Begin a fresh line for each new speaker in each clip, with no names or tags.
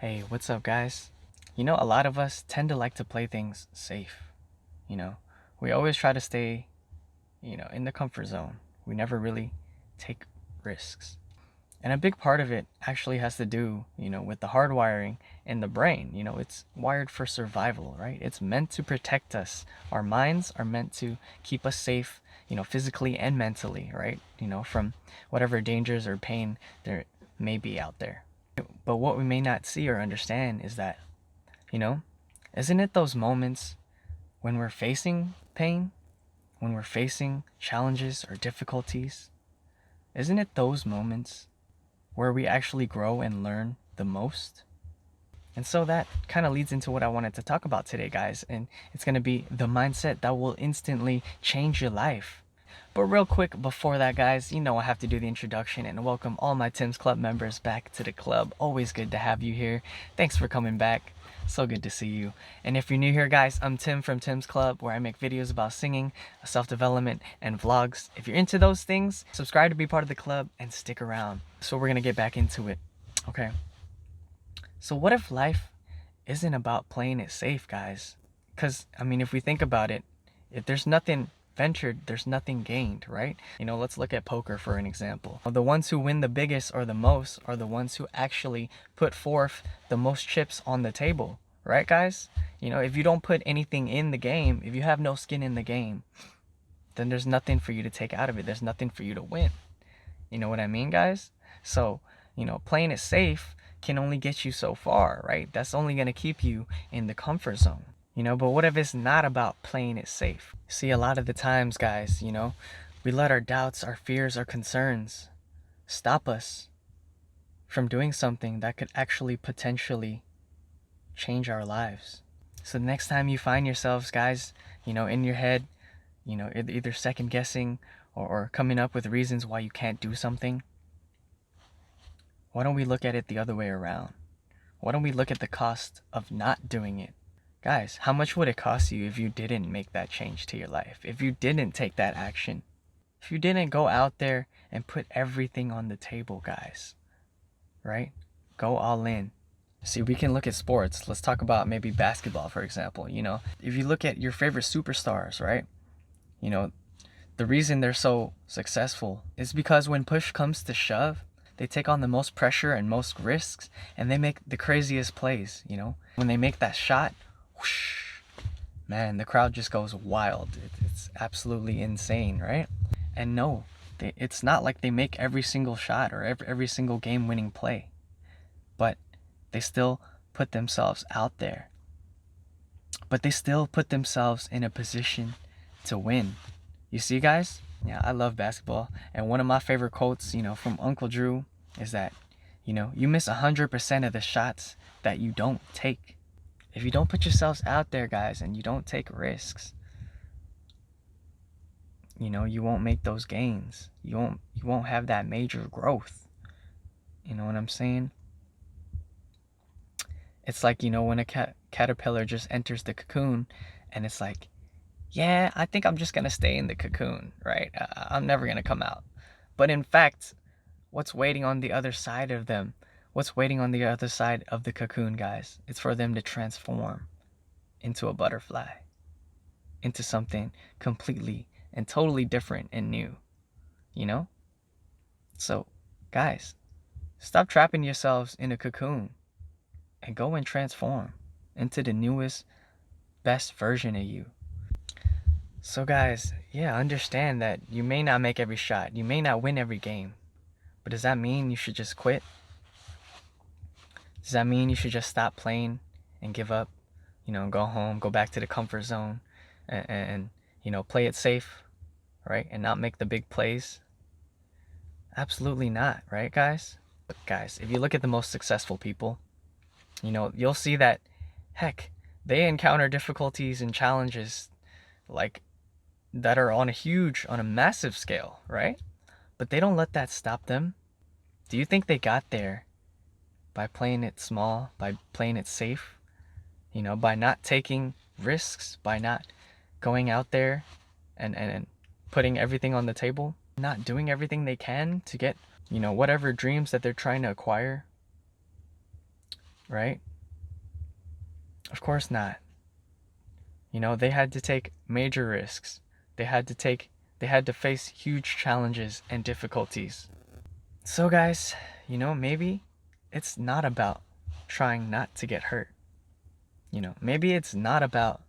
Hey, what's up, guys? A lot of us tend to like to play things safe. You know, we always try to stay, in the comfort zone. We never really take risks. And a big part of it actually has to do, with the hardwiring in the brain. It's wired for survival, right? It's meant to protect us. Our minds are meant to keep us safe, physically and mentally, right? From whatever dangers or pain there may be out there. But what we may not see or understand is that, you know, isn't it those moments when we're facing pain, when we're facing challenges or difficulties? Isn't it those moments where we actually grow and learn the most? And so that kind of leads into what I wanted to talk about today, guys. And it's going to be the mindset that will instantly change your life. But real quick before that, guys, I have to do the introduction and welcome all my Tim's Club members back to the club. Always good to have you here. Thanks for coming back. So good to see you. And if you're new here, guys, I'm Tim from Tim's Club, where I make videos about singing, self-development, and vlogs. If you're into those things, subscribe to be part of the club and stick around. So we're going to get back into it. Okay. So what if life isn't about playing it safe, guys? Because, if we think about it, if there's nothing ventured, there's nothing gained, right? Let's look at poker for an example. The ones who win the biggest or the most are the ones who actually put forth the most chips on the table, right, guys? If you don't put anything in the game, if you have no skin in the game, then there's nothing for you to take out of it. There's nothing for you to win. You know what I mean, guys? So, playing it safe can only get you so far, right? That's only going to keep you in the comfort zone. But what if it's not about playing it safe? See, a lot of the times, guys, we let our doubts, our fears, our concerns stop us from doing something that could actually potentially change our lives. So the next time you find yourselves, guys, in your head, either second guessing or coming up with reasons why you can't do something, why don't we look at it the other way around? Why don't we look at the cost of not doing it? Guys, how much would it cost you if you didn't make that change to your life? If you didn't take that action? If you didn't go out there and put everything on the table, guys, right? Go all in. See, we can look at sports. Let's talk about maybe basketball, for example. If you look at your favorite superstars, right? The reason they're so successful is because when push comes to shove, they take on the most pressure and most risks, and they make the craziest plays. When they make that shot, whoosh, man, the crowd just goes wild. It's absolutely insane, right? And no, it's not like they make every single shot or every single game-winning play, but they still put themselves out there. But they still put themselves in a position to win. You see, guys? Yeah, I love basketball. And one of my favorite quotes, from Uncle Drew is that, you miss 100% of the shots that you don't take. If you don't put yourselves out there, guys, and you don't take risks, you won't make those gains. You won't have that major growth. You know what I'm saying? It's like, when a caterpillar just enters the cocoon and it's like, yeah, I think I'm just going to stay in the cocoon, right? I'm never going to come out. But in fact, what's waiting on the other side of them? What's waiting on the other side of the cocoon, guys? It's for them to transform into a butterfly, into something completely and totally different and new, you know? So, guys, stop trapping yourselves in a cocoon and go and transform into the newest, best version of you. So guys, yeah, understand that you may not make every shot, you may not win every game, but does that mean you should just quit? Does that mean you should just stop playing and give up? Go home, go back to the comfort zone and play it safe, right? And not make the big plays? Absolutely not, right, guys? But guys, if you look at the most successful people, you'll see that, heck, they encounter difficulties and challenges like that are on a massive scale, right? But they don't let that stop them. Do you think they got there by playing it small, by playing it safe? By not taking risks, by not going out there and putting everything on the table, not doing everything they can to get, whatever dreams that they're trying to acquire? right? Of course not. You know, they had to take major risks. They had to face huge challenges and difficulties. So guys, you know, maybe it's not about trying not to get hurt. You know, maybe it's not about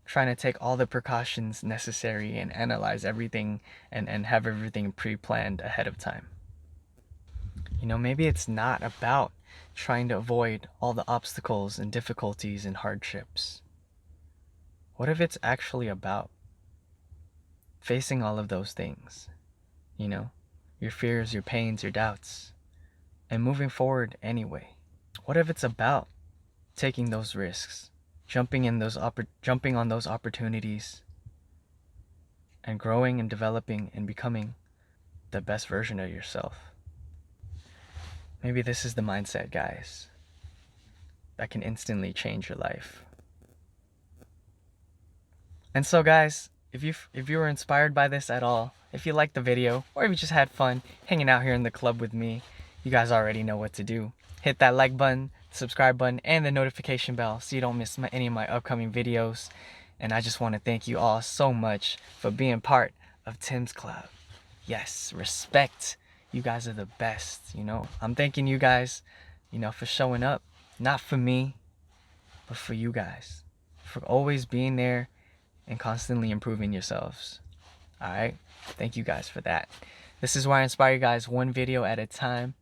trying to take all the precautions necessary and analyze everything and have everything pre-planned ahead of time. You know, maybe it's not about trying to avoid all the obstacles and difficulties and hardships. What if it's actually about facing all of those things? You know, your fears, your pains, your doubts, and moving forward anyway. What if it's about taking those risks, jumping on those opportunities, and growing and developing and becoming the best version of yourself? Maybe this is the mindset, guys, that can instantly change your life. And so guys, if you were inspired by this at all, if you liked the video, or if you just had fun hanging out here in the club with me, you guys already know what to do. Hit that like button, subscribe button, and the notification bell so you don't miss any of my upcoming videos. And I just want to thank you all so much for being part of Tim's Club. Yes, respect. You guys are the best, you know. I'm thanking you guys, you know, for showing up. Not for me, but for you guys. For always being there and constantly improving yourselves. Alright? Thank you guys for that. This is where I inspire you guys one video at a time.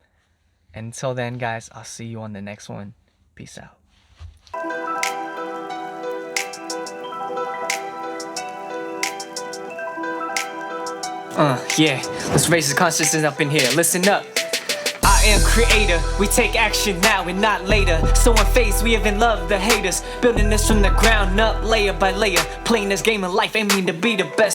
And until then, guys, I'll see you on the next one. Peace out. Yeah, let's raise the consciousness up in here. Listen up. I am creator, we take action now and not later. So in phase, we even love the haters. Building this from the ground up, layer by layer. Playing this game of life, aiming to be the best.